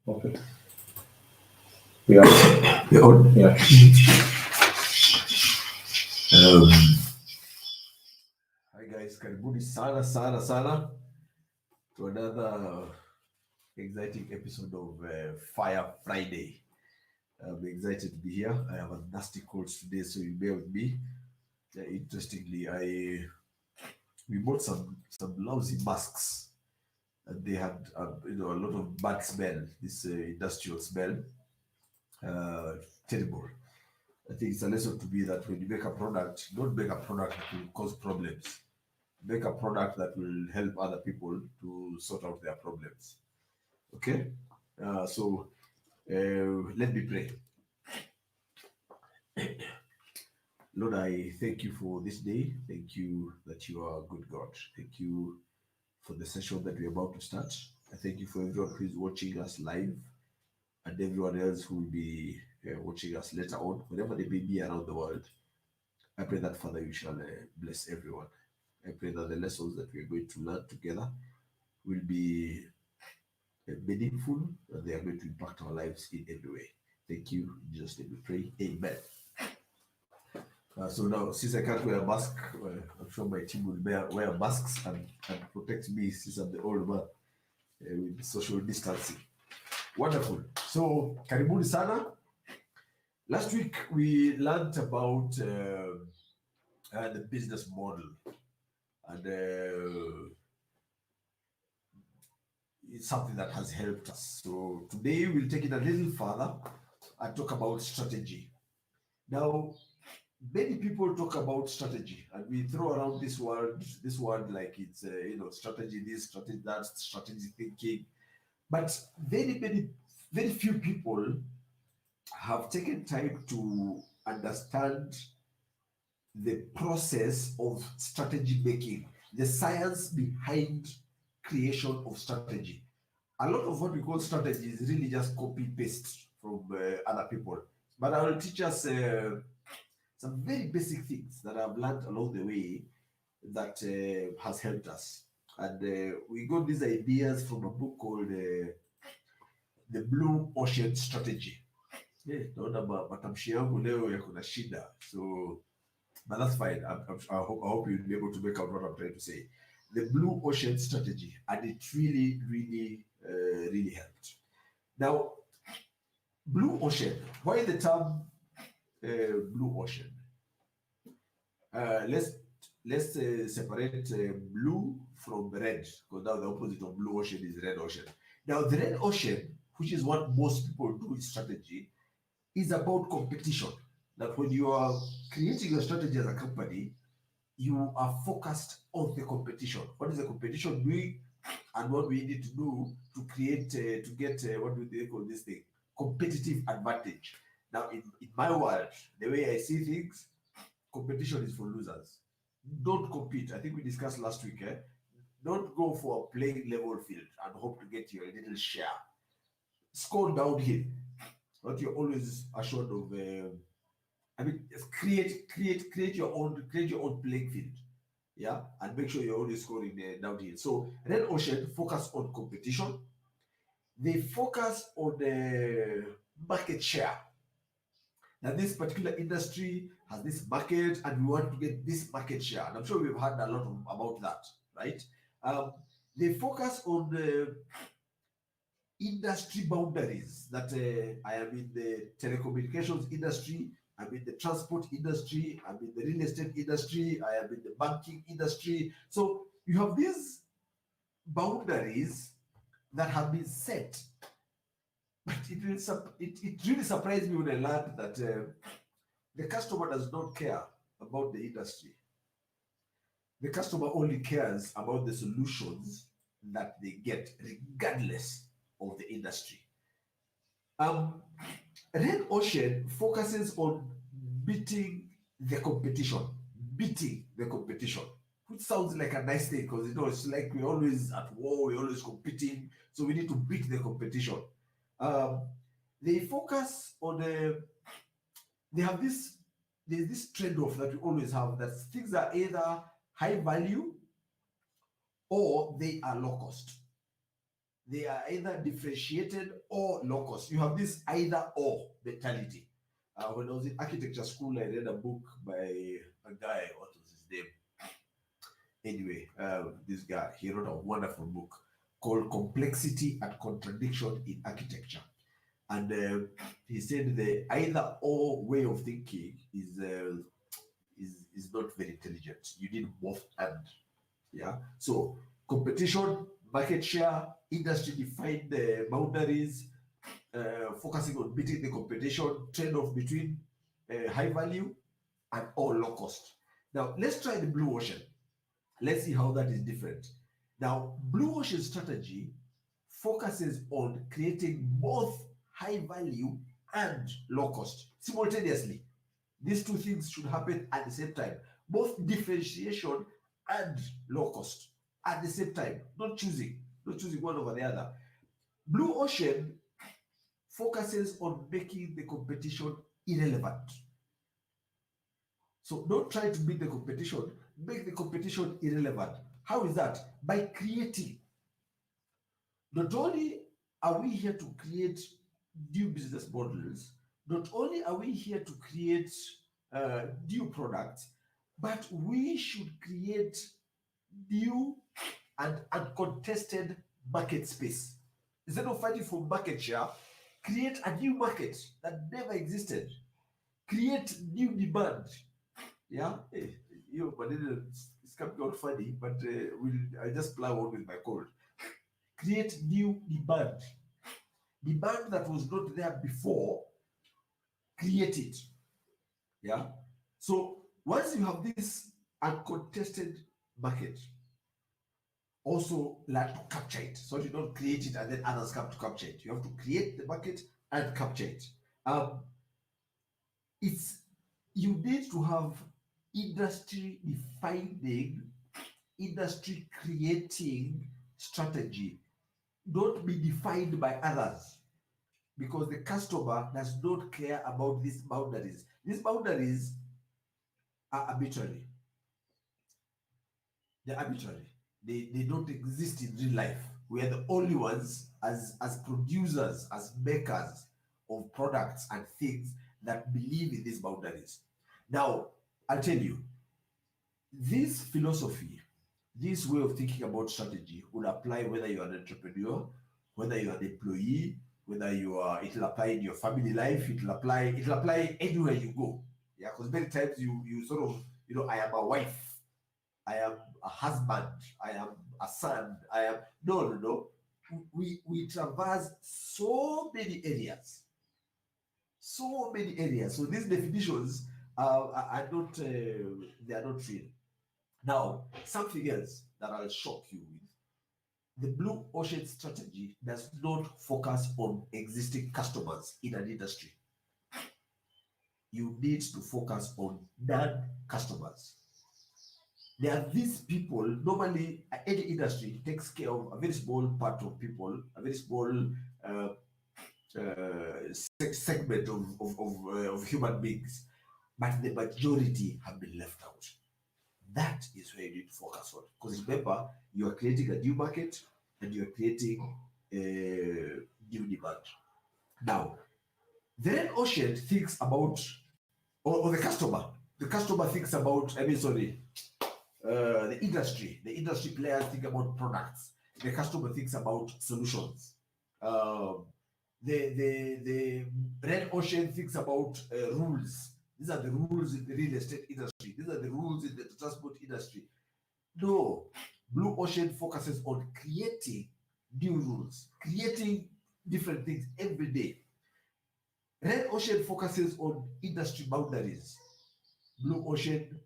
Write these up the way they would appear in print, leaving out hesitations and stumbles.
Okay. We are. We're on. Yeah. Um, Hi guys, karibuni sana to another exciting episode of Fire Friday. I'm excited to be here. I have a nasty cold today, so you bear with me. Interestingly, I we bought some lousy masks, and they had a lot of bad smell. This industrial smell, uh, terrible. I think it's a lesson to me that when you make a product, don't make a product that will cause problems. Make a product that will help other people to sort out their problems. Okay? So let me pray. Lord, I thank you for this day. Thank you that you are a good God. Thank you for the session that we're about to start. I thank you for everyone who is watching us live and everyone else who will be watching us later on, wherever they may be around the world. I pray that, Father, you shall bless everyone. I pray that the lessons that we are going to learn together will be meaningful and they are going to impact our lives in every way. Thank you. In Jesus' name we pray. Amen. So now, since I can't wear a mask, I'm sure my team will wear masks and protect me since I'm the old man with social distancing. Wonderful. So, karibuni sana. Last week we learned about the business model, and it's something that has helped us. So today we'll take it a little further and talk about strategy. Now, many people talk about strategy, and we throw around this word like it's strategy this, strategy that, strategy thinking. But very few people have taken time to understand the process of strategy making, the science behind creation of strategy. A lot of what we call strategy is really just copy paste from other people. But I will teach us some very basic things that I've learned along the way that has helped us. And we got these ideas from a book called The Blue Ocean Strategy. Naona matamshi yangu leo yako na shida. So, but that's fine. I hope you'll be able to make out what I'm trying to say. The Blue Ocean Strategy, and it really helped. Now, Blue Ocean. Why the term Blue Ocean? Let's separate blue from red, because now the opposite of blue ocean is red ocean. Now, the red ocean, which is what most people do in strategy, is about competition. That when you are creating a strategy as a company, you are focused on the competition. What is the competition doing, and what we need to do to create to get what do they call this thing? Competitive advantage. Now, in my world, the way I see things, competition is for losers. Don't compete. I think we discussed last week. Don't go for a playing level field and hope to get your little share. Score downhill. But you're always assured of. Create your own playing field. Yeah, and make sure you're always scoring downhill. So Red Ocean focus on competition. They focus on the market share. Now, this particular industry has this market, and we want to get this market share. And I'm sure we've heard a lot about that, right? Um, they focus on the industry boundaries. That I am in the telecommunications industry, I'm in the transport industry, I'm in the real estate industry, I am in the banking industry. So you have these boundaries that have been set. But it really surprised me when I learned that the customer does not care about the industry. The customer only cares about the solutions that they get, regardless of the industry. Um, Red Ocean focuses on beating the competition, beating the competition, which sounds like a nice thing because it's like we're always at war, we're always competing, so we need to beat the competition. Um, they focus on they have there's this trade-off that we always have, that things are either high value or they are low cost. they are either differentiated or low cost. You have this either or mentality. When I was in architecture school, I read a book by a guy. What was his name? Anyway, this guy, he wrote a wonderful book called Complexity and Contradiction in Architecture. And he said the either or way of thinking is not very intelligent. You need both and. Yeah. So competition, market share, industry defined boundaries, focusing on beating the competition, trade off between high value and all low cost. Now let's try the blue ocean. Let's see how that is different. Now, blue ocean strategy focuses on creating both high value and low cost simultaneously. These two things should happen at the same time, both differentiation and low cost at the same time, not choosing one over the other. Blue ocean focuses on making the competition irrelevant. So don't try to beat the competition, make the competition irrelevant. How is that? By creating. Not only are we here to create new business models, not only are we here to create new products, but we should create new and uncontested market space. Instead of fighting for market share, create a new market that never existed. Create new demand. Yeah, hey, but it's coming out funny, but I just plow on with my cold. Create new demand. Demand that was not there before, create it. Yeah. So once you have this uncontested market, also learn to capture it. So you don't create it and then others come to capture it. You have to create the market and capture it. It's you need to have industry defining, industry creating strategy. Don't be defined by others because the customer does not care about these boundaries. These boundaries are arbitrary. They're arbitrary. They don't exist in real life. We are the only ones as producers, as makers of products and things that believe in these boundaries. Now, I'll tell you, this philosophy, this way of thinking about strategy would apply whether you're an entrepreneur, whether you're an employee, whether you are, it'll apply in your family life, it'll apply anywhere you go. Yeah, because many times you sort of, I am a wife, I am a husband, I am a son, I am no. We traverse so many areas. So many areas. So these definitions are not they are not real. Now, something else that I'll shock you with. The blue ocean strategy does not focus on existing customers in an industry. You need to focus on non-customers. There are these people, normally any industry takes care of a very small part of people, a very small segment of human beings, but the majority have been left out. That is where you need to focus on. Because remember, you are creating a new market and you are creating a new demand. Now, the red ocean thinks about, or the customer. The customer thinks about, the industry. The industry players think about products. The customer thinks about solutions. The red ocean thinks about rules. These are the rules in the real estate industry. These are the rules in the transport industry. No, blue ocean focuses on creating new rules, creating different things every day. Red ocean focuses on industry boundaries. Blue ocean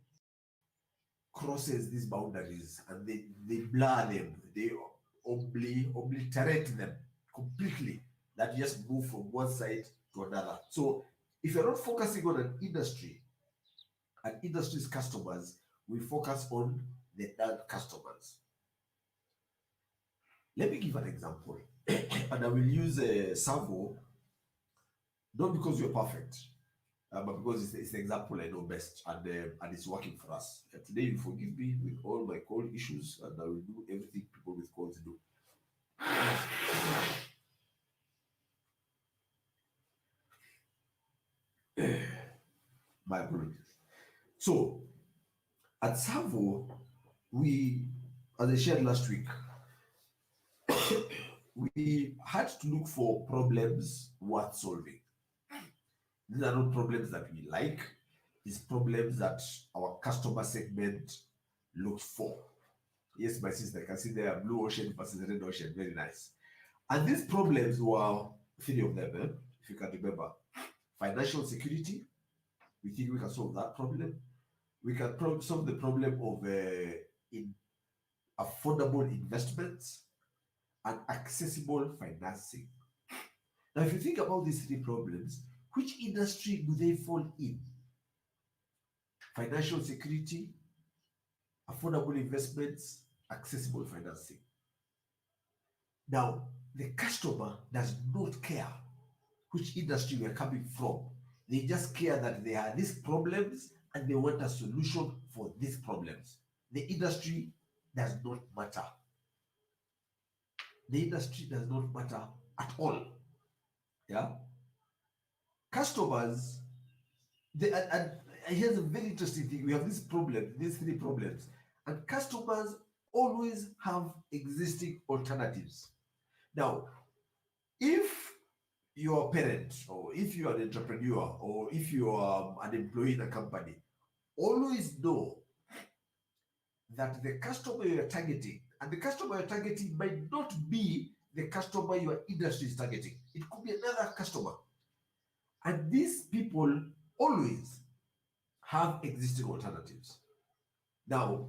crosses these boundaries and they blur them, they obliterate them completely. That just move from one side to another. So if you're not focusing on an industry and industry's customers, we focus on the non-customers. Let me give an example, and I will use a Savo, not because you're perfect, but because it's the example I know best, and it's working for us. Today, you forgive me with all my cold issues, and I will do everything people with colds do. My apologies. So at Savo, we, as I shared last week, we had to look for problems worth solving. These are not problems that we like, these problems that our customer segment looks for. Yes, my sister, I can see there blue ocean versus red ocean. Very nice. And these problems were three of them, if you can remember. Financial security, we think we can solve that problem. We can solve the problem of in affordable investments and accessible financing. Now, if you think about these three problems, which industry do they fall in? Financial security, affordable investments, accessible financing. Now, the customer does not care which industry we're coming from. They just care that there are these problems and they want a solution for these problems. The industry does not matter. The industry does not matter at all. Yeah. Customers, and here's a very interesting thing. We have this problem, these three problems, and customers always have existing alternatives. Now, if you're a parent, or if you're an entrepreneur, or if you are an employee in a company, always know that the customer you're targeting, and the customer you're targeting might not be the customer your industry is targeting. It could be another customer. And these people always have existing alternatives. Now,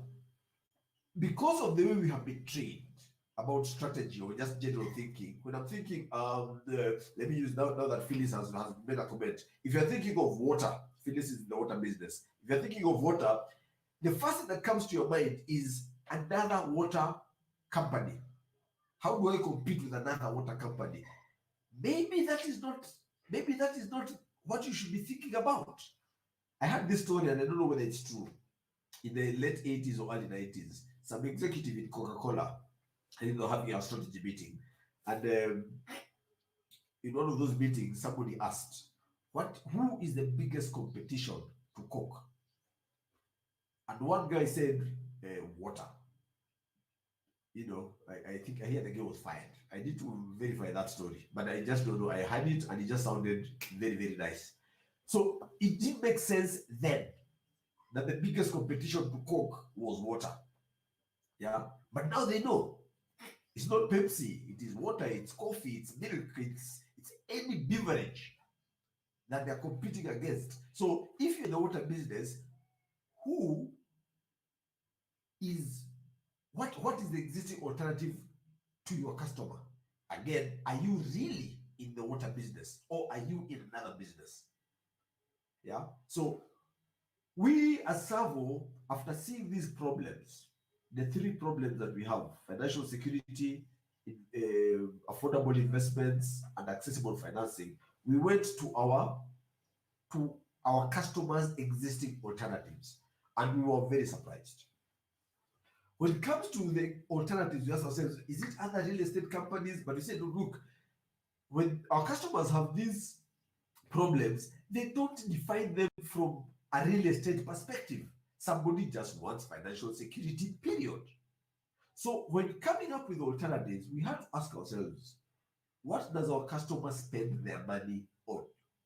because of the way we have been trained about strategy or just general thinking, when I'm thinking, let me use now that Phyllis has made a comment. If you're thinking of water, Phyllis is in the water business. If you're thinking of water, the first thing that comes to your mind is another water company. How do I compete with another water company? Maybe that is not. Maybe that is not what you should be thinking about. I had this story, and I don't know whether it's true. In the late 80s or early 90s, some executive in Coca-Cola, having a strategy meeting, and in one of those meetings, somebody asked, who is the biggest competition to Coke? And one guy said, water. I think I hear the guy was fired. I need to verify that story, but I just don't know. I heard it and it just sounded very, very nice. So it did make sense then that the biggest competition to Coke was water. Yeah. But now they know it's not Pepsi, it is water, it's coffee, it's milk, it's any beverage that they're competing against. So if you're in the water business, who is what is the existing alternative to your customer? Again, are you really in the water business or are you in another business? Yeah. So we as Savo, after seeing these problems, the three problems that we have: financial security, affordable investments, and accessible financing, we went to our customers' existing alternatives, and we were very surprised. When it comes to the alternatives, we ask ourselves, is it other real estate companies? But we said, look, when our customers have these problems, they don't define them from a real estate perspective. Somebody just wants financial security, period. So when coming up with alternatives, we have to ask ourselves, what does our customers spend their money on?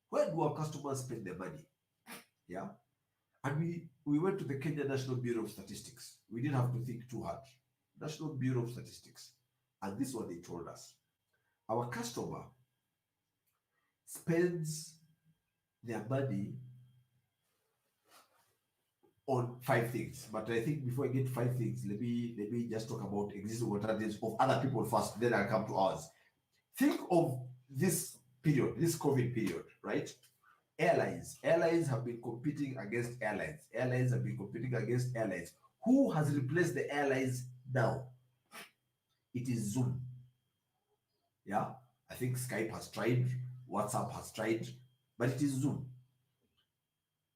Where do our customers spend their money? Yeah. And we went to the Kenya National Bureau of Statistics. We didn't have to think too hard. National Bureau of Statistics. And this is what they told us. Our customer spends their money on five things. But I think before I get to five things, let me just talk about existing alternatives of other people first, then I'll come to ours. Think of this period, this COVID period, right? Airlines have been competing against airlines. Airlines have been competing against airlines. Who has replaced the airlines now? It is Zoom. Yeah, I think Skype has tried, WhatsApp has tried, but it is Zoom.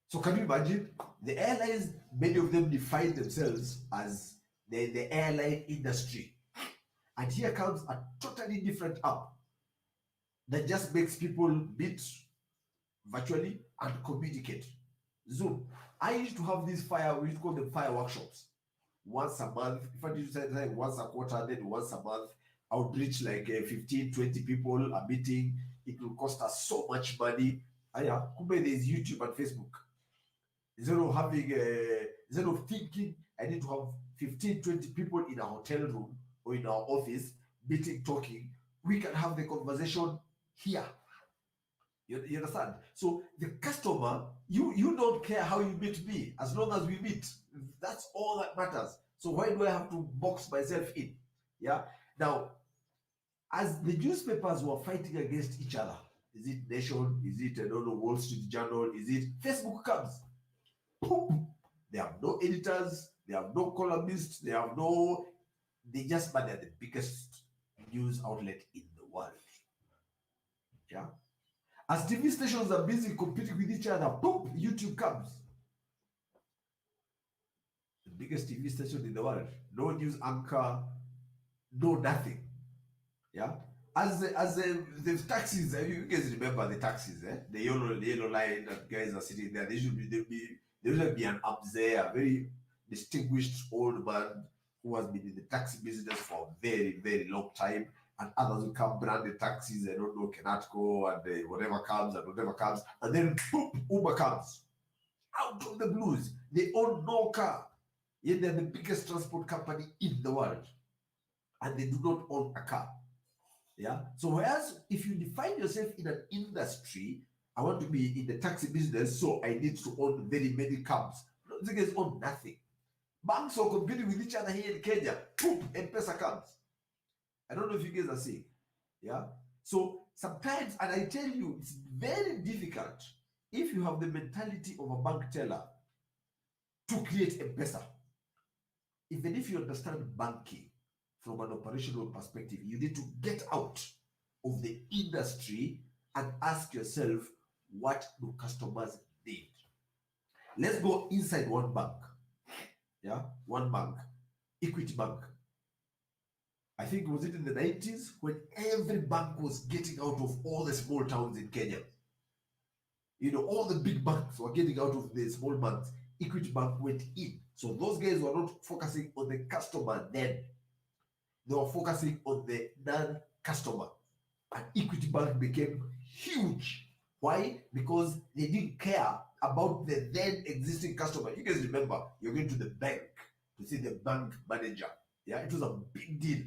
So can you imagine? The airlines, many of them define themselves as the airline industry. And here comes a totally different app that just makes people meet virtually and communicate. Zoom. I used to have these FIRE, we used to call them FIRE workshops. Once a month, if I did say like once a quarter, then once a month, I would reach like 15, 20 people a meeting. It will cost us so much money. Yeah, kumbe there's YouTube and Facebook. Instead of thinking I need to have 15, 20 people in a hotel room or in our office, meeting, talking, we can have the conversation here. You understand? So the customer, you don't care how you meet me as long as we meet. That's all that matters. So why do I have to box myself in? Yeah. Now, as the newspapers were fighting against each other, is it Nation? Is it I don't know, Wall Street Journal? Is it Facebook comes? Boom. They have no editors. They have no columnists. They have no. They just but they're the biggest news outlet in the world. Yeah. As TV stations are busy competing with each other, boom, YouTube comes. The biggest TV station in the world. No news anchor, no nothing. Yeah. As the taxis, you guys remember the taxis, the yellow line that guys are sitting there. There should be an up there, a very distinguished old man who has been in the taxi business for a very, very long time. And others will come branded taxis, I don't know, Kenatco and whatever comes, and then boom, Uber comes out of the blues. They own no car, yet they're the biggest transport company in the world, and they do not own a car. Yeah. So whereas if you define yourself in an industry, I want to be in the taxi business, so I need to own very many cabs. No, these guys own nothing. Banks are competing with each other here in Kenya. Boom, M-Pesa comes. I don't know if you guys are seeing. Yeah. So sometimes, and I tell you, it's very difficult if you have the mentality of a bank teller to create M-Pesa. Even if you understand banking from an operational perspective, you need to get out of the industry and ask yourself, what do customers need? Let's go inside one bank. Yeah, one bank, Equity Bank. I think was it in the 90s when every bank was getting out of all the small towns in Kenya. You know, all the big banks were getting out of the small banks. Equity Bank went in. So those guys were not focusing on the customer then. They were focusing on the non-customer. And Equity Bank became huge. Why? Because they didn't care about the then existing customer. You guys remember, you're going to the bank to see the bank manager. Yeah, it was a big deal.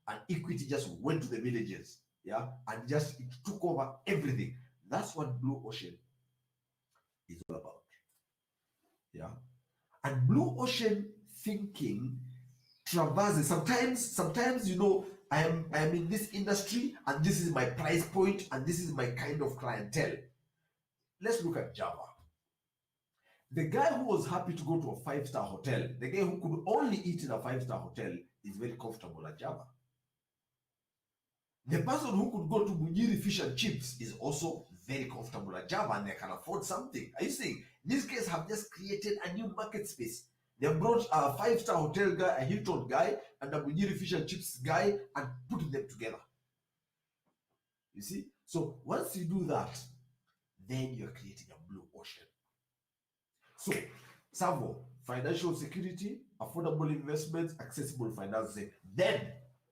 And Equity just went to the villages. Yeah, and just it took over everything. That's what Blue Ocean is all about. Yeah. And Blue Ocean thinking traverses. Sometimes you know, I am in this industry and this is my price point and this is my kind of clientele. Let's look at Java. The guy who was happy to go to a 5-star hotel, the guy who could only eat in a 5-star hotel, is very comfortable at Java. The person who could go to Mujiri Fish and Chips is also very comfortable at Java and they can afford something. Are you seeing? These guys have just created a new market space. They brought a 5-star hotel guy, a Hilton guy, and a Mujiri Fish and Chips guy and put them together. You see? So once you do that, then you're creating a blue ocean. So, Savo, financial security, affordable investments, accessible financing. Then,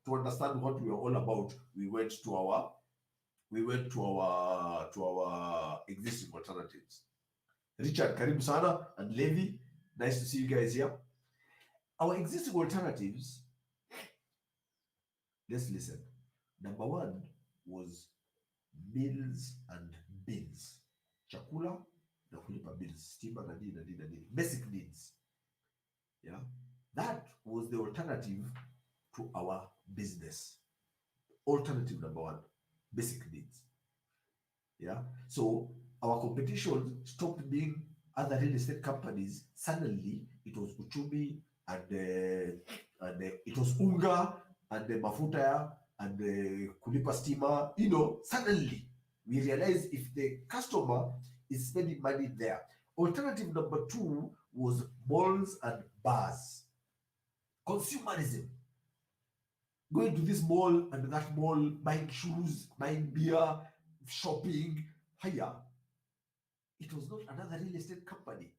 to understand what we are all about, we went to our existing alternatives. Richard, karibu sana, and Levi, nice to see you guys here. Our existing alternatives, let's listen. Number one was meals and bills. Chakula na kulipa bills, stima na nini. Basic needs. Yeah, that was the alternative to our business. Alternative number one, basic needs. Yeah, so our competition stopped being other real estate companies. Suddenly, it was Uchumi and it was Unga and Mafuta and Kulipa Stima. You know, suddenly we realized if the customer is spending money there. Alternative number two was malls and bars. Consumerism. going to this mall and that mall, buying shoes, buying beer, shopping. Higher. It was not another real estate company.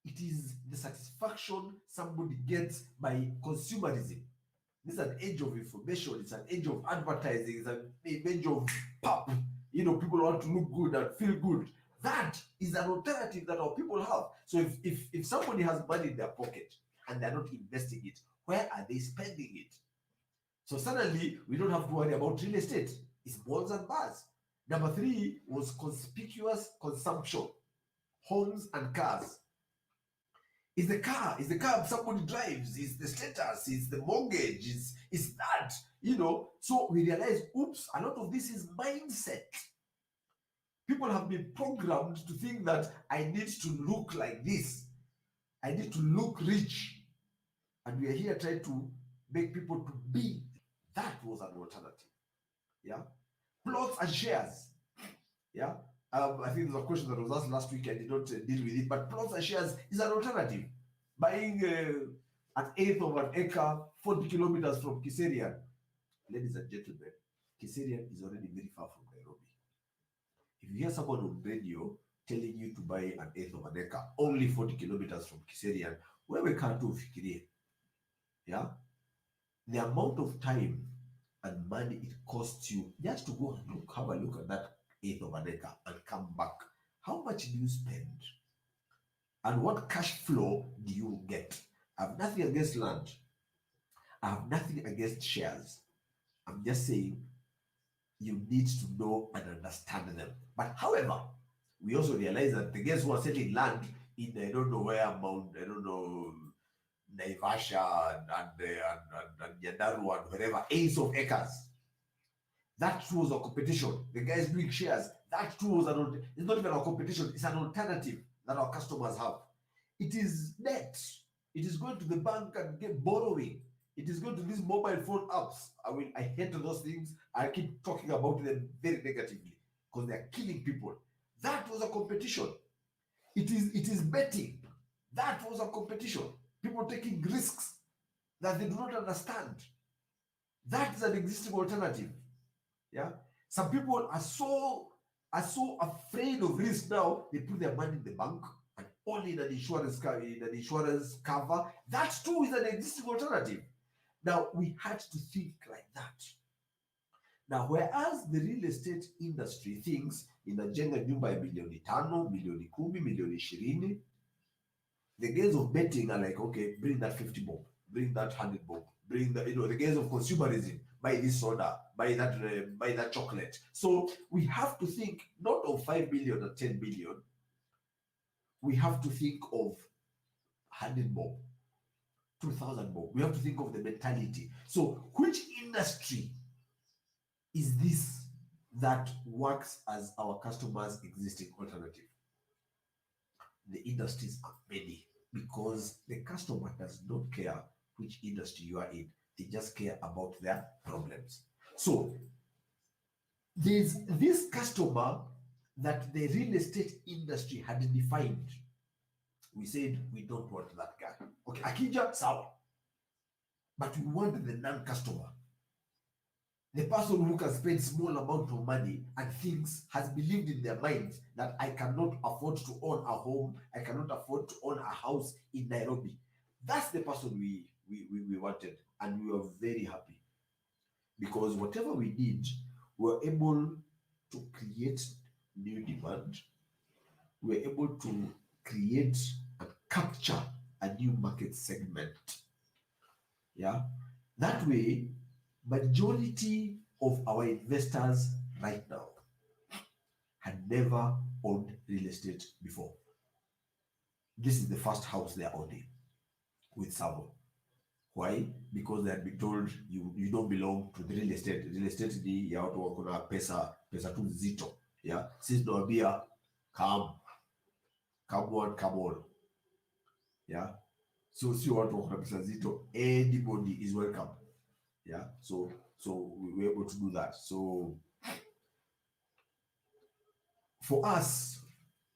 It is the satisfaction somebody gets by consumerism. This is an age of information. It's an age of advertising. It's an age of pop. People want to look good and feel good. That is an alternative that our people have. So if somebody has money in their pocket and they're not investing it, where are they spending it? So suddenly we don't have to worry about real estate. It's malls and bars. Number 3 was conspicuous consumption, homes and cars. Is the car somebody drives, is the status, is the mortgage, is that, So we realize, oops, a lot of this is mindset. People have been programmed to think that I need to look like this, I need to look rich, and we are here trying to make people to be. That was an alternative. Yeah. Plots and shares. Yeah. I think there's a question that was asked last week. I did not deal with it, but plots and shares is an alternative. Buying an eighth of an acre, 40 kilometers from Kiserian. Ladies and gentlemen, Kiserian is already very far from Nairobi. If you hear someone on radio telling you to buy an eighth of an acre, only 40 kilometers from Kiserian, wewe kaa tu ufikirie. Yeah? The amount of time and money it costs you just to go and have a look at that eighth of an acre and come back. How much do you spend? And what cash flow do you get? I have nothing against land. I have nothing against shares. I'm just saying you need to know and understand them. But however, we also realize that the guys who are selling land in I don't know where Mount, I don't know, Naivasha and Yandaru and wherever, eighths of acres. That too was a competition. The guys doing shares, that too was it's not even a competition, it's an alternative that our customers have. It is debt. It is going to the bank and get borrowing. It is going to these mobile phone apps. I hate those things. I keep talking about them very negatively because they are killing people. That was a competition. It is betting. That was a competition. People taking risks that they do not understand. That is an existing alternative. Yeah. Some people are so afraid of risk now, they put their money in the bank and only in an insurance cover. That too is an existing alternative. Now we had to think like that. Now, whereas the real estate industry thinks inajenga nyumba ya milioni 5, milioni 10, milioni 20, the guys of betting are like, okay, bring that 50 bob, bring that 100 bob, bring the the guys of consumerism, buy this soda, buy that chocolate. So we have to think not of 5 billion or 10 billion. We have to think of 100 bob, 2,000 bob. We have to think of the mentality. So which industry is this that works as our customers' existing alternative? The industries are many because the customer does not care which industry you are in. They just care about their problems. So there's this customer that the real estate industry had defined. We said we don't want that guy. Okay, akija sawa. But we want the non-customer. The person who can spend small amount of money and has believed in their minds that I cannot afford to own a home, I cannot afford to own a house in Nairobi. That's the person we wanted, and we were very happy because whatever we did, we were able to create new demand. We were able to create and capture a new market segment. Yeah, that way, majority of our investors right now had never owned real estate before. This is the first house they are owning with Savo. Why? Because they had been told you don't belong to the real estate. Real estate ni ya watu wako na pesa tu nzito. Yeah, sisi tunawambia come one, come all. Yeah, so si watu wako na pesa nzito, anybody is welcome. Yeah, so we were able to do that. So for us,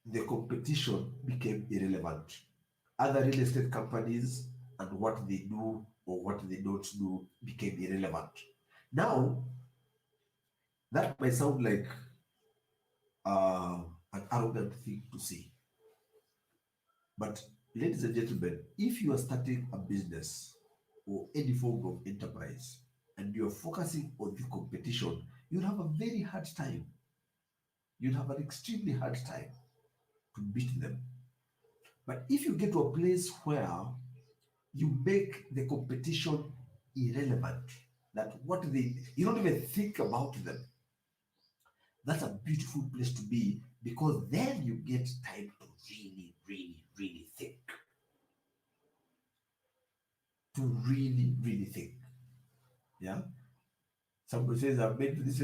the competition became irrelevant. Other real estate companies and what they do or what they don't do became irrelevant. Now, that might sound like an arrogant thing to say, but ladies and gentlemen, if you are starting a business or any form of enterprise and you're focusing on the competition, you'll have a very hard time. You'll have an extremely hard time to beat them. But if you get to a place where you make the competition irrelevant, that what they, you don't even think about them, that's a beautiful place to be, because then you get time to really think. To really think. Yeah. Somebody says, I've made this,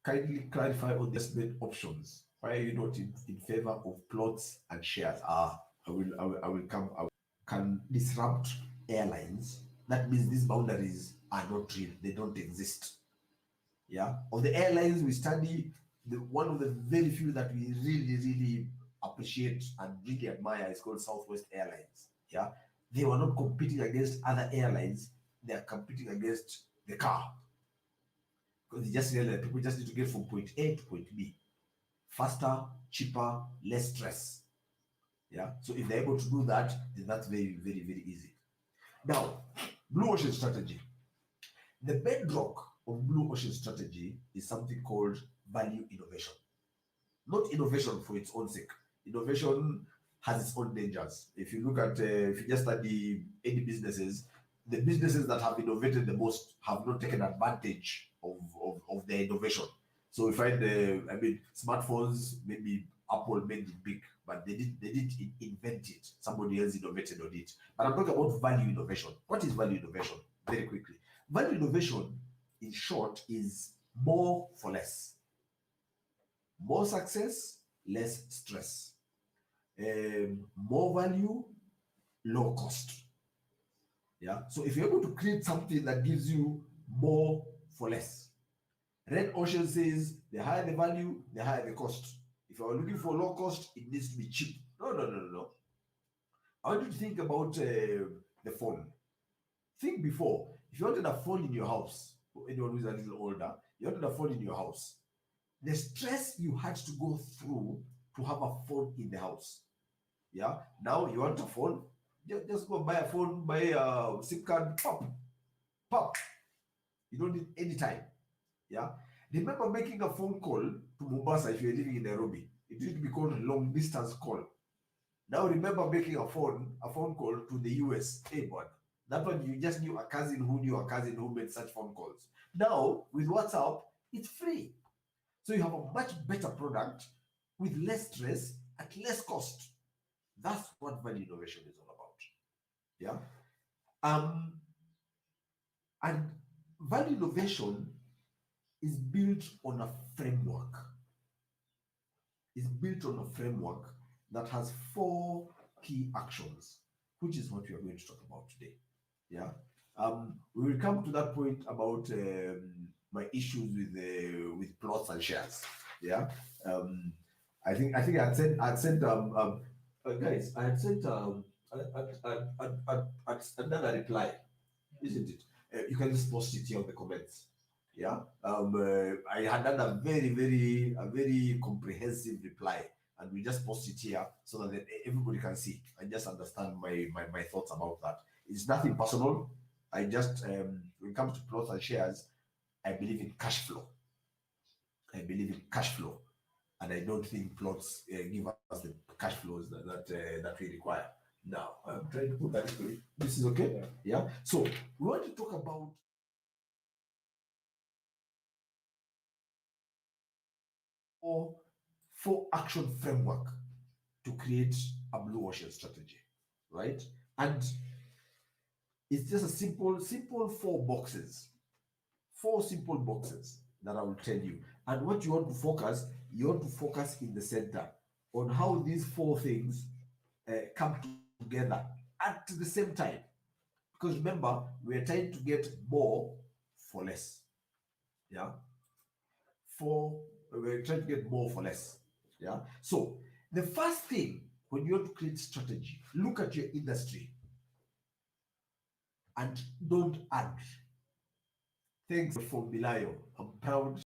kindly clarify on the investment options. Why are you not in favor of plots and shares? I will come. Can disrupt airlines. That means these boundaries are not real. They don't exist. Yeah. On the airlines we study, the one of the very few that we really appreciate and really admire is called Southwest Airlines. Yeah. They were not competing against other airlines. They are competing against the car, because they just realize people just need to get from point A to point B faster, cheaper, less stress. Yeah. So if they're able to do that, then that's very easy. Now, blue ocean strategy. The bedrock of blue ocean strategy is something called value innovation. Not innovation for its own sake. Innovation has its own dangers. If you look at, if you just study any businesses, the businesses that have innovated the most have not taken advantage of their innovation. So we find, I mean, smartphones, maybe Apple made it big, but they didn't invent it. Somebody else innovated on it. But I'm talking about value innovation. What is value innovation? Very quickly. Value innovation, in short, is more for less. More success, less stress. More value, low cost. Yeah. So if you're able to create something that gives you more for less, Red Ocean says the higher the value, the higher the cost. If you're looking for low cost, it needs to be cheap. No. I want you to think about the phone. Think before. If you wanted a phone in your house, for anyone who's a little older, you wanted a phone in your house. The stress you had to go through to have a phone in the house. Yeah. Now you want a phone, just go buy a phone, buy a SIM card, pop. You don't need any time. Yeah. Remember making a phone call to Mombasa if you're living in Nairobi. It used to be called long distance call. Now remember making a phone call to the US. Hey, boy. That one you just knew a cousin who knew a cousin who made such phone calls. Now with WhatsApp, it's free. So you have a much better product with less stress at less cost. That's what value innovation is all about. Yeah. And value innovation is built on a framework. It's built on a framework that has 4 key actions, which is what we are going to talk about today. Yeah. We will come to that point about my issues with plots and shares. Yeah. I think I had sent guys, I had sent another reply, isn't it? You can just post it here in the comments. Yeah. I had done a very comprehensive reply, and we just post it here so that everybody can see and just understand my thoughts about that. It's nothing personal. I just when it comes to plots and shares, I believe in cash flow. And I don't think plots give us the cash flows that we require. Now, I'm trying to put that into it. This is okay? Yeah. So, we want to talk about 4 action framework to create a blue ocean strategy, right? And it's just a simple 4 boxes. 4 simple boxes that I will tell you. And what you want to focus in the center on how these 4 things come together at the same time. Because remember, we're trying to get more for less. Yeah. We're trying to get more for less. Yeah. So the first thing when you want to create strategy, look at your industry. and don't add. Thanks for Milayo. I'm proud.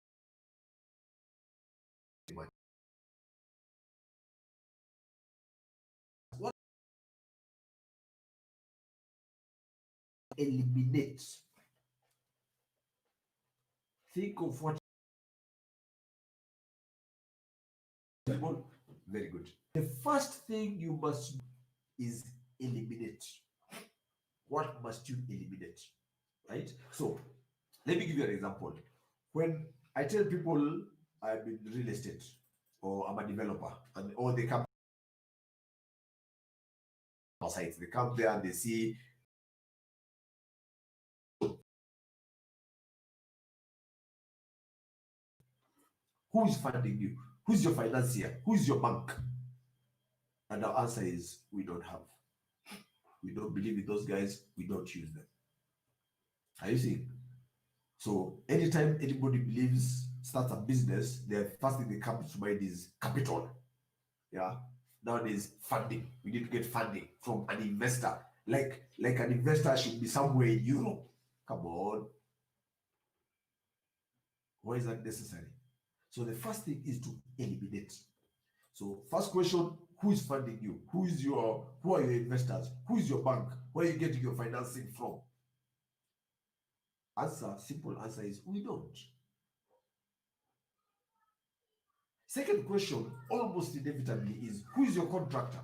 What eliminate? Think of what. Very good. The first thing you must do is eliminate. What must you eliminate? Right? So let me give you an example. When I tell people I'm in real estate or I'm a developer, and or they come sites, they come there and they see who is funding you, who's your financier, who's your bank, and our answer is we don't have. We don't believe in those guys. We don't use them. Are you seeing? So anytime anybody believes starts a business, the first thing that comes to mind is capital. Yeah. Nowadays, funding. We need to get funding from an investor. Like an investor should be somewhere in Europe. Come on. Why is that necessary? So the first thing is to eliminate. So first question, who is funding you? Who are your investors? Who is your bank? Where are you getting your financing from? Simple answer is we don't. Second question, almost inevitably, is who is your contractor?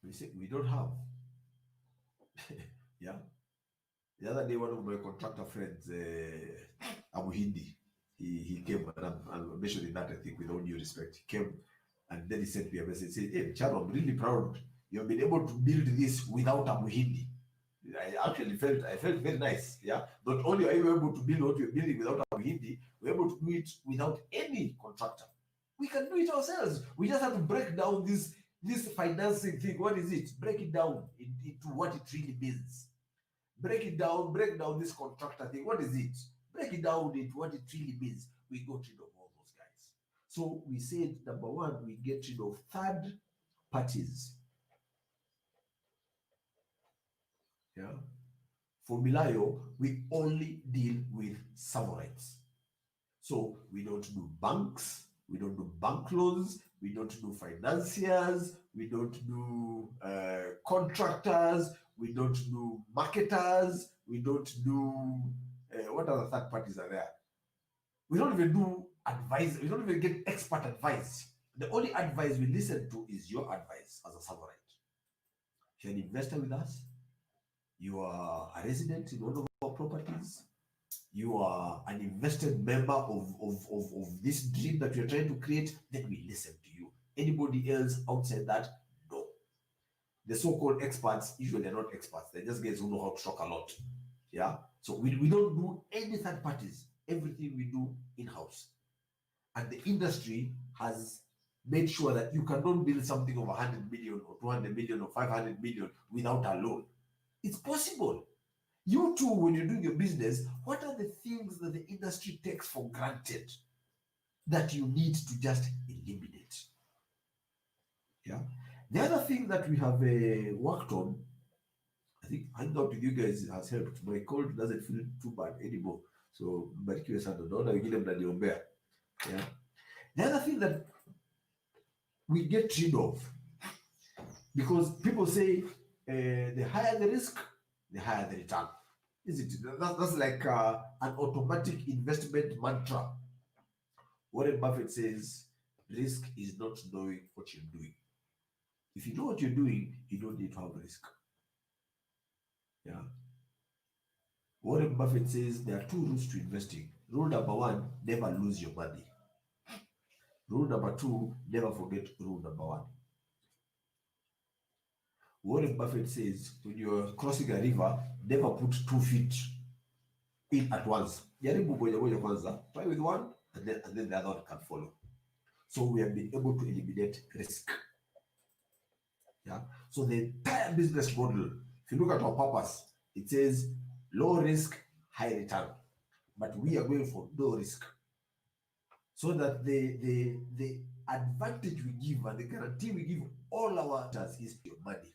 We say we don't have. Yeah. The other day, one of my contractor friends, Abu Hindi, he came, and I'm mentioning that, I think, with all due respect. He came and then he sent me a message, said, "Hey, Charo, I'm really proud you have been able to build this without Abu Hindi." I felt very nice. Yeah. Not only are you able to build what you're building without Abu Hindi, we're able to do it without any contractor. We can do it ourselves. We just have to break down this financing thing. What is it? Break it down into what it really means. Break down this contractor thing. What is it? Break it down into what it really means. We got rid of all those guys. So we said, number one, we get rid of third parties. Yeah. For Milayo, we only deal with sovereigns. So we don't do banks, we don't do bank loans, we don't do financiers, we don't do contractors, we don't do marketers, we don't do what other third parties are there? We don't even do advice, we don't even get expert advice. The only advice we listen to is your advice as a sovereign. If you're an investor with us, you are a resident in one of our properties, you are an invested member of this dream that we are trying to create, then we listen to you. Anybody else outside that, no. The so-called experts, usually they're not experts. They're just guys who know how to talk a lot. Yeah. So we don't do any third parties. Everything we do in-house. And the industry has made sure that you cannot build something of 100 million or 200 million or 500 million without a loan. It's possible. You too, when you're doing your business, what are the things that the industry takes for granted that you need to just eliminate? Yeah. The other thing that we have worked on, I think hanging out with you guys has helped. My cold doesn't feel too bad anymore. So, barikiwe sana. Naona wengine mnaniombea. Yeah. The other thing that we get rid of, because people say the higher the risk, the higher the return. Is it? That's like an automatic investment mantra. Warren Buffett says, risk is not knowing what you're doing. If you know what you're doing, you don't need to have risk. Yeah. Warren Buffett says there are two rules to investing. Rule number one, never lose your money. Rule number two, never forget rule number one. Warren Buffett says when you're crossing a river, never put 2 feet in at once. Jaribu moja kwanza, try with one, and then the other one can follow. So we have been able to eliminate risk. Yeah. So the entire business model, if you look at our purpose, it says low risk, high return. But we are going for no risk. So that the advantage we give and the guarantee we give all our investors is your money.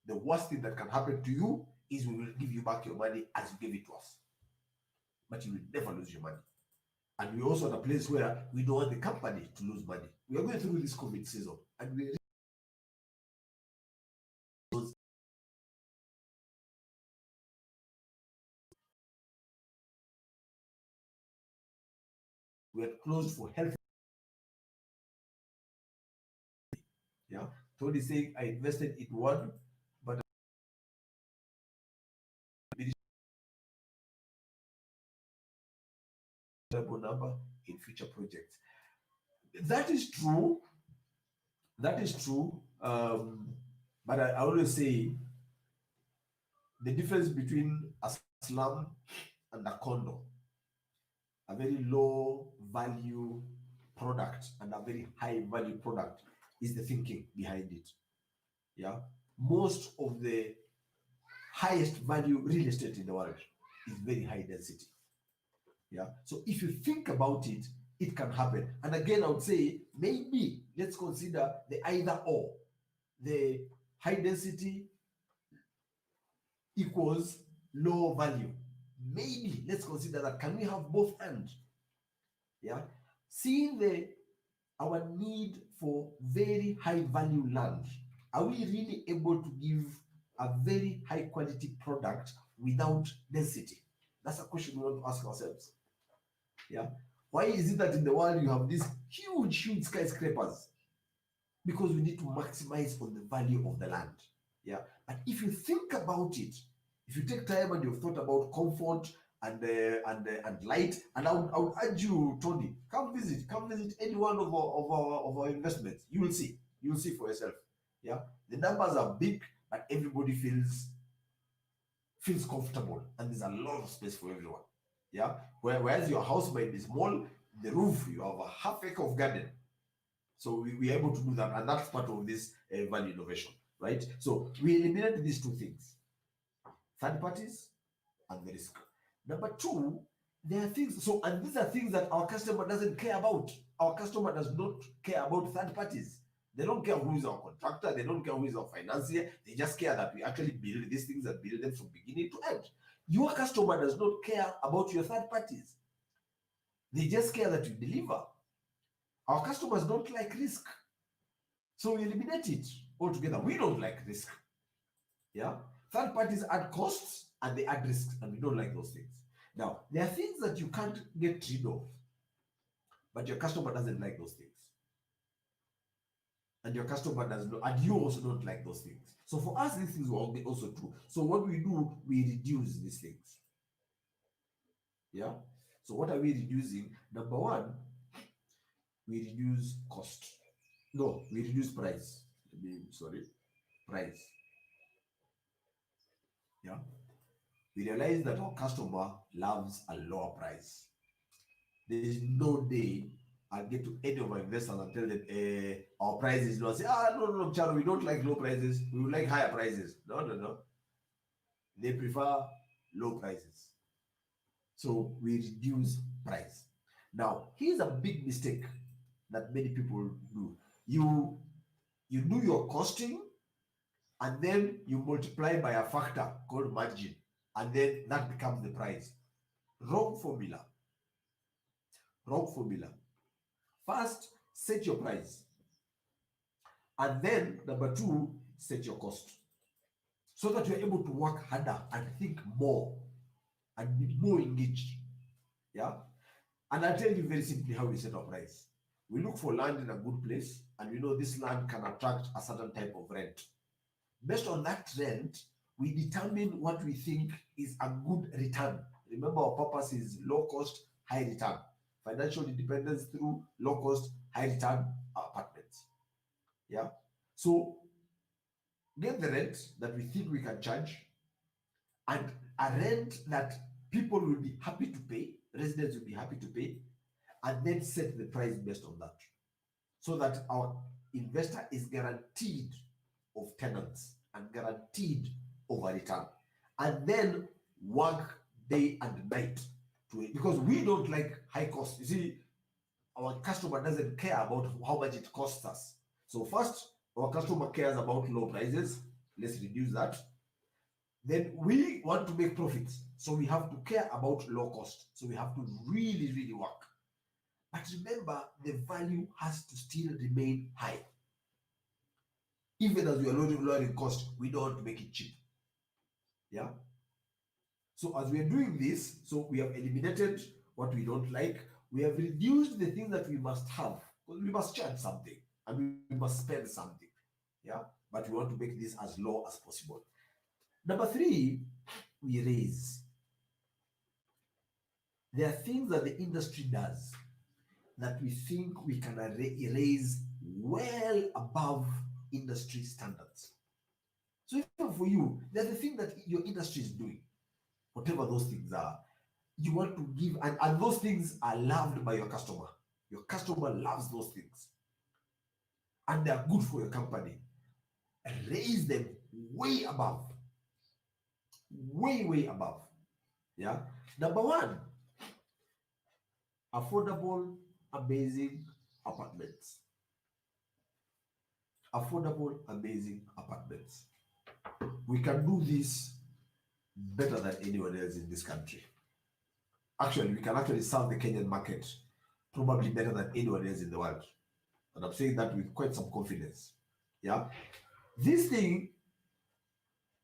the worst thing that can happen to you is we will give you back your money as you gave it to us. But you will never lose your money. And we're also at a place where we don't want the company to lose money. We are going through this COVID season, and we are closed for health. Yeah. Tony saying I invested in one, but a number in future projects. That is true. That is true. But I always say the difference between a slum and a condo, a very low value product and a very high value product, is the thinking behind it. Yeah. Most of the highest value real estate in the world is very high density. Yeah. So if you think about it, it can happen. And again, I would say maybe let's consider the either or. The high density equals low value. Maybe let's consider that. Can we have both and? Yeah. Seeing our need for very high value land, are we really able to give a very high quality product without density? That's a question we want to ask ourselves. Yeah. Why is it that in the world you have these huge skyscrapers? Because we need to maximize on the value of the land. Yeah. But if you think about it, if you take time and you've thought about comfort and light, and I would urge you, Tony, come visit any one of our investments. You will see for yourself. Yeah. The numbers are big, but everybody feels comfortable, and there's a lot of space for everyone. Yeah. Whereas your house might be small, the roof, you have a half acre of garden. So we are able to do that, and that's part of this value innovation, right? So we eliminate these two things: third parties and the risk. Number two, there are things. So, and these are things that our customer doesn't care about. Our customer does not care about third parties. They don't care who is our contractor. They don't care who is our financier. They just care that we actually build these things and build them from beginning to end. Your customer does not care about your third parties. They just care that you deliver. Our customers don't like risk. So we eliminate it altogether. We don't like risk. Yeah. Third parties add costs and they add risks, and we don't like those things. Now, there are things that you can't get rid of, but your customer doesn't like those things. And your customer does not, and you also don't like those things. So for us, these things will be also true. So what we do, we reduce these things. Yeah. So what are we reducing? Number one, we reduce cost. No, we reduce price. Price. Yeah. We realize that our customer loves a lower price. There is no day I'll get to any of my investors and tell them our price is low. I say, no, Charo, we don't like low prices. We would like higher prices. No. They prefer low prices. So we reduce price. Now, here's a big mistake that many people do. You do your costing, and then you multiply by a factor called margin, and then that becomes the price. Wrong formula. First, set your price, and then number two, set your cost, so that you're able to work harder and think more and be more engaged. Yeah. And I'll tell you very simply how we set our price. We look for land in a good place, and we know this land can attract a certain type of rent. Based on that rent, we determine what we think is a good return. Remember, our purpose is low cost, high return. Financial independence through low cost, high return apartments. Yeah. So get the rent that we think we can charge, and a rent that people will be happy to pay, residents will be happy to pay, and then set the price based on that, so that our investor is guaranteed of tenants and guaranteed of a return, and then work day and night to it, because we don't like high cost. You see, our customer doesn't care about how much it costs us. So first, our customer cares about low prices. let's reduce that. Then we want to make profits, so we have to care about low cost. So we have to really, really work. But remember, the value has to still remain high. Even as we are lowering cost, we don't want to make it cheap. Yeah. So as we are doing this, so we have eliminated what we don't like. We have reduced the things that we must have, because we must charge something and we must spend something. Yeah. But we want to make this as low as possible. Number three, we raise. There are things that the industry does that we think we can raise well above industry standards. So even for you, there's the thing that your industry is doing, whatever those things are, you want to give, and those things are loved by your customer. Your customer loves those things, and they are good for your company. Raise them way above, way above. Yeah. Number one, affordable, amazing apartments. Affordable, amazing apartments. We can do this better than anyone else in this country. Actually, we can actually serve the Kenyan market probably better than anyone else in the world. And I'm saying that with quite some confidence. Yeah. This thing,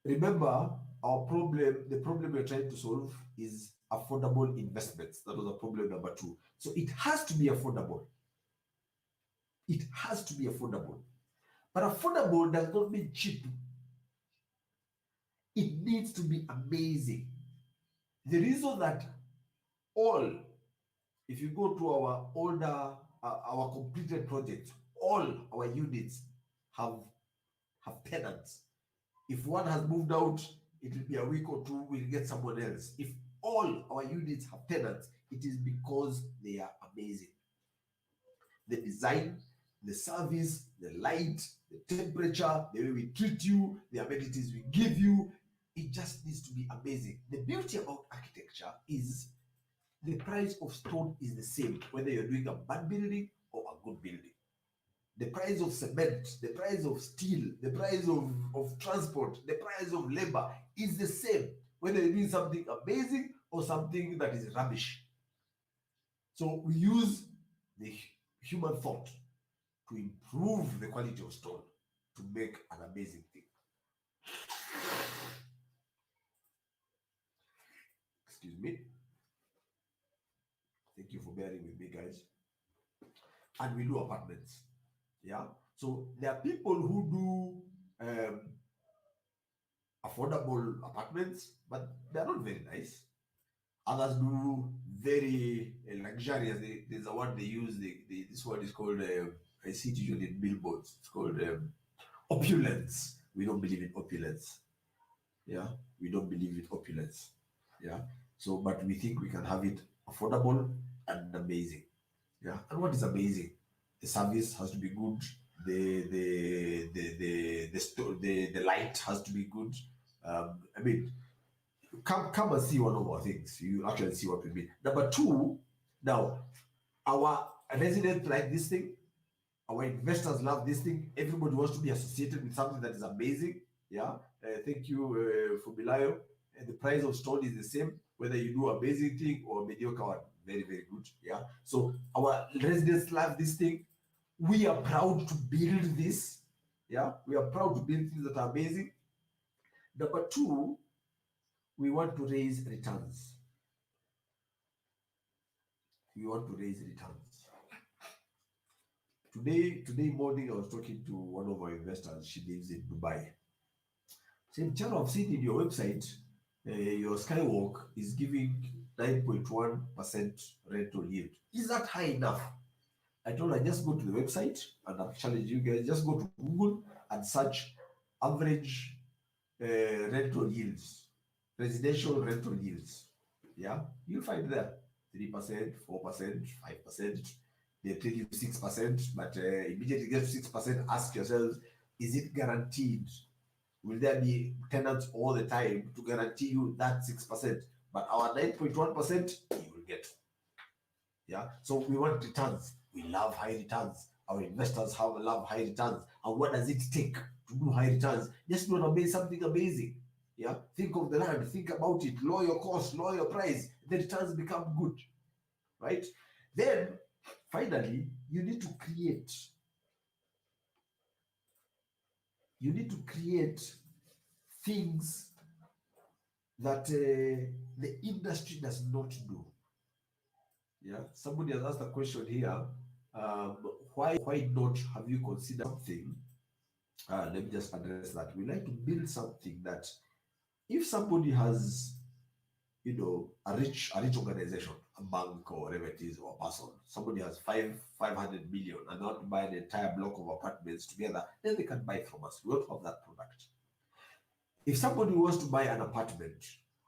remember, our problem, the problem we're trying to solve is affordable investments. That was a problem number two. So it has to be affordable. It has to be affordable. But affordable does not mean cheap. It needs to be amazing. The reason that all, if you go to our older, our completed projects, all our units have tenants. If one has moved out, it will be a week or two, we'll get someone else. If all our units have tenants, it is because they are amazing. The design, the service, the light, the temperature, the way we treat you, the amenities we give you, it just needs to be amazing. The beauty about architecture is the price of stone is the same, whether you're doing a bad building or a good building. The price of cement, the price of steel, the price of transport, the price of labor is the same, whether you're doing something amazing or something that is rubbish. So we use the human thought to improve the quality of stone to make an amazing thing. Excuse me. Thank you for bearing with me, guys. And we do apartments. Yeah. So there are people who do affordable apartments, but they're not very nice. Others do very luxurious. There's a word they use. This word is called, I see it usually in billboards. It's called opulence. We don't believe in opulence. Yeah. We don't believe in opulence. Yeah. So, but we think we can have it affordable and amazing. Yeah. And what is amazing? The service has to be good. The light has to be good. I mean, come and see one of our things. You actually see what we mean. Number two, now our residents like this thing. Our investors love this thing. Everybody wants to be associated with something that is amazing. Yeah. Thank you for Bilayo. And the price of stone is the same, whether you do amazing thing or mediocre one. Very, very good. Yeah. So our residents love this thing. We are proud to build this. Yeah. We are proud to build things that are amazing. Number two, we want to raise returns. We want to raise returns. Today morning, I was talking to one of our investors. She lives in Dubai. Saying, Chano, I've seen in your website, your Skywalk is giving 9.1% rental yield. Is that high enough? I told her, just go to the website, and I've challenged you guys, just go to Google and search average rental yields, residential rental yields. Yeah, you'll find there 3%, 4%, 5%. They tell you 6%, but immediately get to 6%, ask yourselves, is it guaranteed? Will there be tenants all the time to guarantee you that 6%? But our 9.1%, you will get. Yeah. So we want returns. We love high returns. Our investors love high returns. And what does it take to do high returns, just do something amazing. Yeah, think of the land, think about it, lower your cost, lower your price, the returns become good, right? Then finally, you need to create things that the industry does not do. Yeah, somebody has asked a question here. Why not have you considered something? Let me just address that. We like to build something that if somebody has, a rich organization, a bank or whatever it is, or a person, somebody has 500 million and not buy an entire block of apartments together, then they can buy from us. We don't have that product. If somebody wants to buy an apartment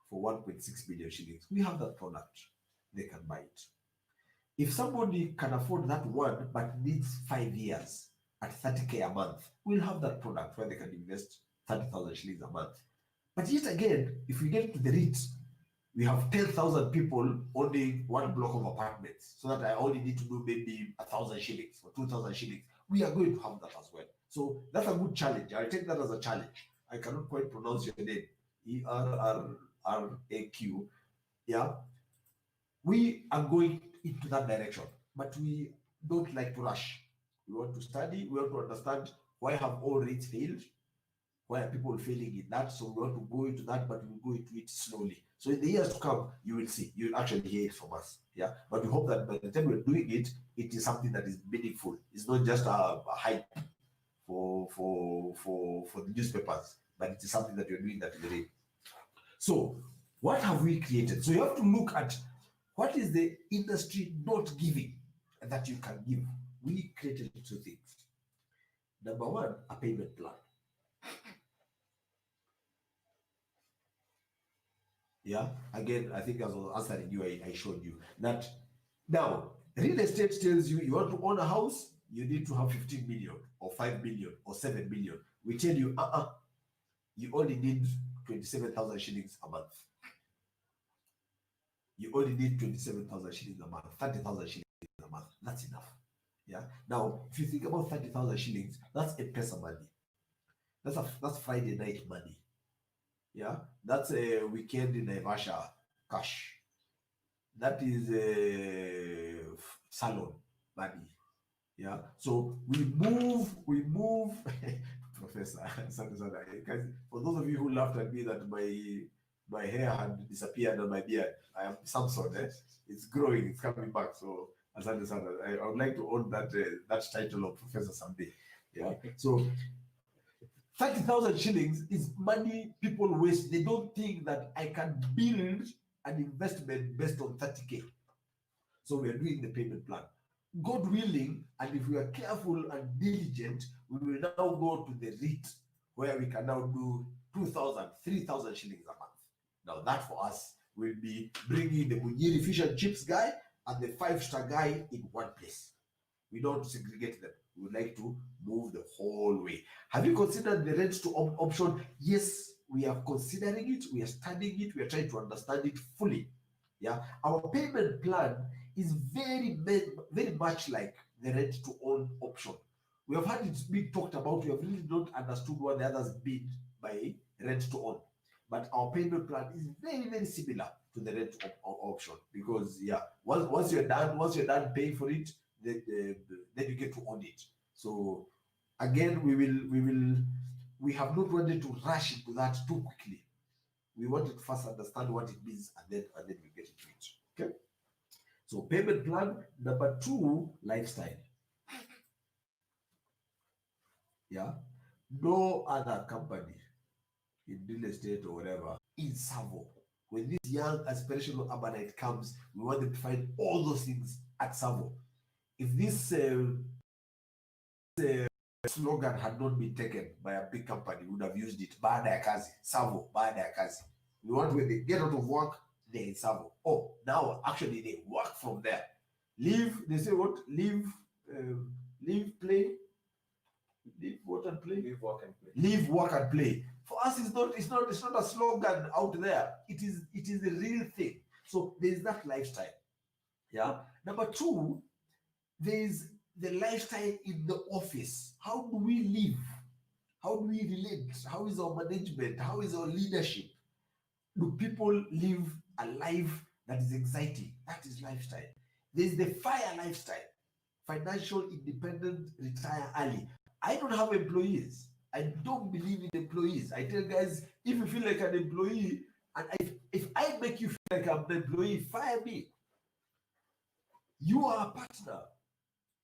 for 1.6 million shillings, we have that product. They can buy it. If somebody can afford that one but needs 5 years at 30K a month, we'll have that product where they can invest 30,000 shillings a month. But yet again, if we get to the REIT, we have 10,000 people owning one block of apartments, so that I only need to do maybe 1,000 shillings or 2,000 shillings. We are going to have that as well. So that's a good challenge. I take that as a challenge. I cannot quite pronounce your name. ERRRAQ. Yeah. We are going into that direction, but we don't like to rush. We want to study, we want to understand why have all REITs failed, why are people failing in that. So we want to go into that, but we'll go into it slowly. So in the years to come, you will see, you'll actually hear it from us. Yeah. But we hope that by the time we're doing it, it is something that is meaningful. It's not just a hype for the newspapers, but it is something that you're doing that is real. So what have we created? So you have to look at what is the industry not giving that you can give. We created two things. Number one, a payment plan. Yeah, again, I think as I was answering you, I showed you that. Now, real estate tells you want to own a house, you need to have 15 million or 5 million or 7 million. We tell you, you only need 27,000 shillings a month. You only need 27,000 shillings a month, 30,000 shillings a month. That's enough. Yeah. Now, if you think about 30,000 shillings, that's M-Pesa money. That's Friday night money. Yeah. That's a weekend in Naivasha cash. That is a salon money. Yeah. So we move. Professor, for those of you who laughed at me that my hair had disappeared on my beard, I am Samson. It's growing, it's coming back. So I would like to own that title of professor someday. Yeah. So 30,000 shillings is money people waste. They don't think that I can build an investment based on 30K. So we are doing the payment plan. God willing, and if we are careful and diligent, we will now go to the REIT where we can now do 2,000, 3,000 shillings a month. Now that for us will be bringing the Mujiri fish and chips guy and the 5-star guy in one place. We don't segregate them. We would like to move the whole way. Have you considered the rent to option? Yes, we are considering it. We are studying it. We are trying to understand it fully. Yeah, our payment plan is very much like the rent to own option. We have had it being talked about. We have really not understood what the others bid by rent to own. But our payment plan is very similar to the rent to option, because once you're done paying for it, then you get to own it. So again, we have not wanted to rush into that too quickly. We wanted to first understand what it means, and then we get into it. Okay. So payment plan. Number two, lifestyle. Yeah. No other company in real estate or whatever in Savo. When this young aspirational urbanite comes, we want them to find all those things at Savo. If this slogan had not been taken by a big company, we would have used it. Baada ya kazi, Savo, baada ya kazi. We want when they get out of work, they're in Savo. Oh, now actually they work from there. Leave, they say what? Leave, play. Live, work and play. Live, work and play. Live, work and play. For us, it's not a slogan out there. It is the real thing. So there's that lifestyle. Yeah. Number two, there's the lifestyle in the office. How do we live? How do we relate? How is our management? How is our leadership? Do people live a life that is exciting? That is lifestyle. There's the FIRE lifestyle, financial independent, retire early. I don't have employees. I don't believe in employees. I tell guys, if you feel like an employee, and if I make you feel like I'm an employee, fire me. You are a partner.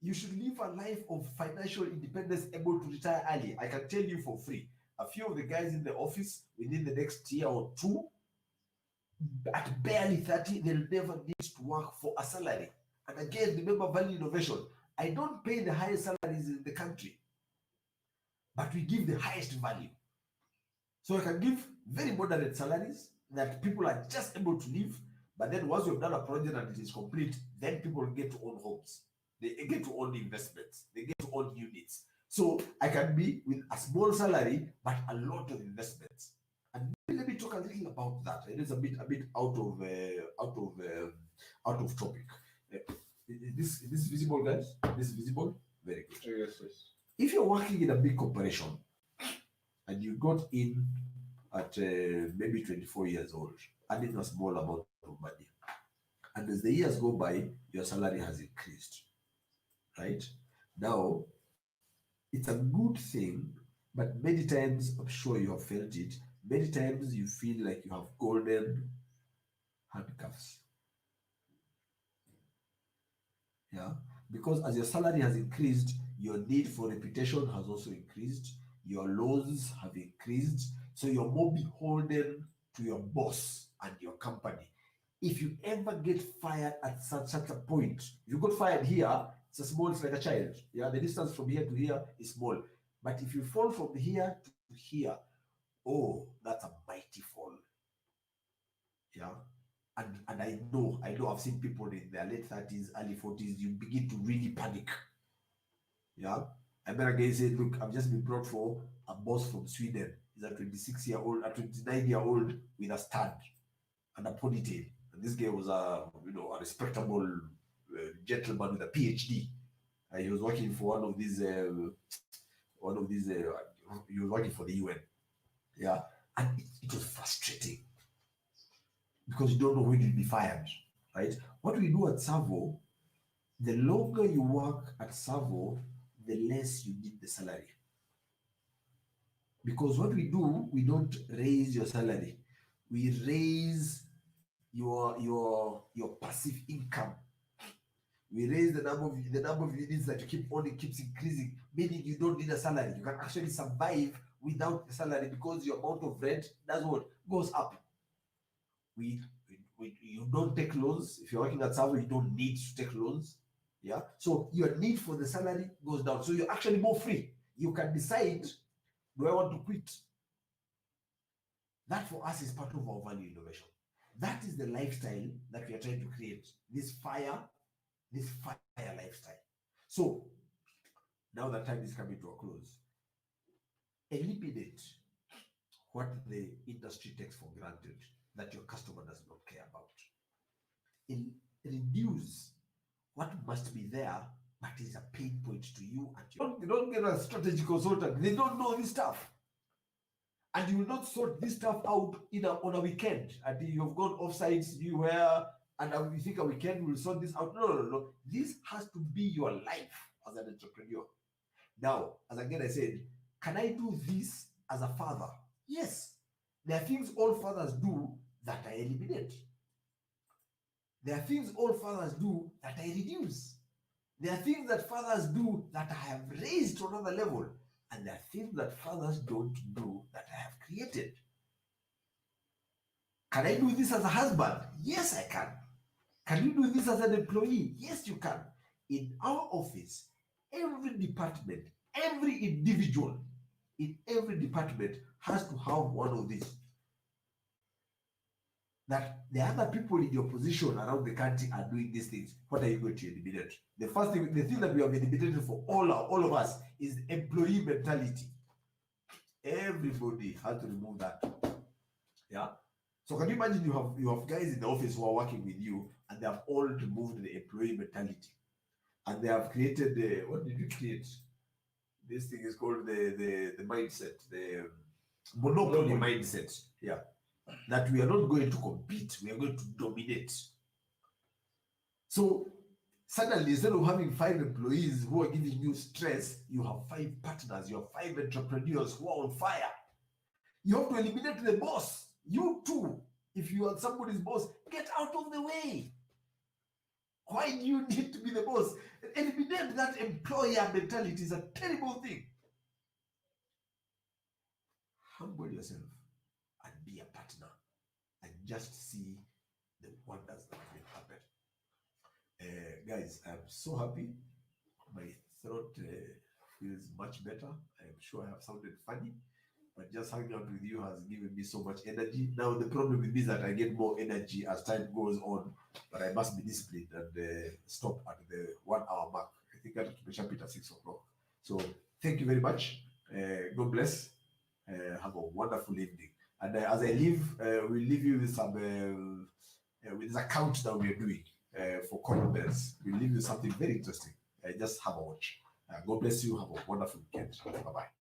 You should live a life of financial independence, able to retire early. I can tell you for free. A few of the guys in the office within the next year or two, at barely 30, they'll never need to work for a salary. And again, remember value innovation. I don't pay the highest salaries in the country, but we give the highest value. So I can give very moderate salaries that people are just able to live. But then once you've done a project and it is complete, then people get to own homes. They get to own investments. They get to own units. So I can be with a small salary, but a lot of investments. And let me talk a little about that. It is a bit out of topic. Is this visible, guys? This is visible. Very good. Yes, yes. If you're working in a big corporation and you got in at maybe 24 years old, earning a small amount of money, and as the years go by, your salary has increased, right? Now, it's a good thing, but many times, I'm sure you have felt it, many times you feel like you have golden handcuffs. Yeah, because as your salary has increased, your need for reputation has also increased, your loans have increased, so you're more beholden to your boss and your company. If you ever get fired at such a point, if you got fired here, it's like a child. Yeah, the distance from here to here is small. But if you fall from here to here, oh, that's a mighty fall. Yeah. And I know I've seen people in their late 30s, early 40s, you begin to really panic. Yeah. I remember a guy said, look, I've just been brought for a boss from Sweden. He's a 26-year-old, a 29-year-old with a stand and a ponytail. And this guy was a respectable gentleman with a PhD. He was working for he was working for the UN. Yeah. And it was frustrating because you don't know when you'll be fired, right? What we do at Savo, the longer you work at Savo, the less you need the salary. Because what we do, we don't raise your salary. We raise your passive income. We raise the number of units that you keep owning keeps increasing, meaning you don't need a salary. You can actually survive without a salary because your amount of rent goes up. You don't take loans. If you're working at Savo, you don't need to take loans. Yeah. So your need for the salary goes down. So you're actually more free. You can decide, do I want to quit? That for us is part of our value innovation. That is the lifestyle that we are trying to create. This fire lifestyle. So now that time is coming to a close. Eliminate what the industry takes for granted that your customer does not care about. Reduce what must be there but is a pain point to you. And you don't get a strategy consultant. They don't know this stuff. And you will not sort this stuff out on a weekend. And you've gone offsites, and you think a weekend will sort this out. No. This has to be your life as an entrepreneur. Now, as again I said, can I do this as a father? Yes. There are things all fathers do that I eliminate. There are things all fathers do that I reduce. There are things that fathers do that I have raised to another level. And there are things that fathers don't do that I have created. Can I do this as a husband? Yes, I can. Can you do this as an employee? Yes, you can. In our office, every department, every individual in every department has to have one of these. That the other people in your position around the country are doing these things. What are you going to eliminate? The thing that we have eliminated for all of us is employee mentality. Everybody has to remove that. Yeah. So can you imagine you have guys in the office who are working with you and they have all removed the employee mentality, and they have created what did you create? this thing is called the mindset, the monopoly mindset. Yeah, that we are not going to compete, we are going to dominate. So suddenly, instead of having 5 employees who are giving you stress, you have 5 partners, you have 5 entrepreneurs who are on fire. You have to eliminate the boss. You too, if you are somebody's boss, get out of the way. Why do you need to be the boss? Eliminate that employer mentality. Is a terrible thing. Humble yourself and be a partner and just see the wonders that will happen. Guys, I'm so happy. My throat feels much better. I'm sure I have sounded funny, but just hanging out with you has given me so much energy. Now, the problem with me is that I get more energy as time goes on, but I must be disciplined and stop at the 1 hour mark. I think I have to be sharp at 6 o'clock. So, thank you very much. God bless. Have a wonderful evening. And as I leave, we'll leave you with some with this account that we are doing for common bells. We'll leave you something very interesting. Just have a watch. God bless you. Have a wonderful weekend. Bye bye.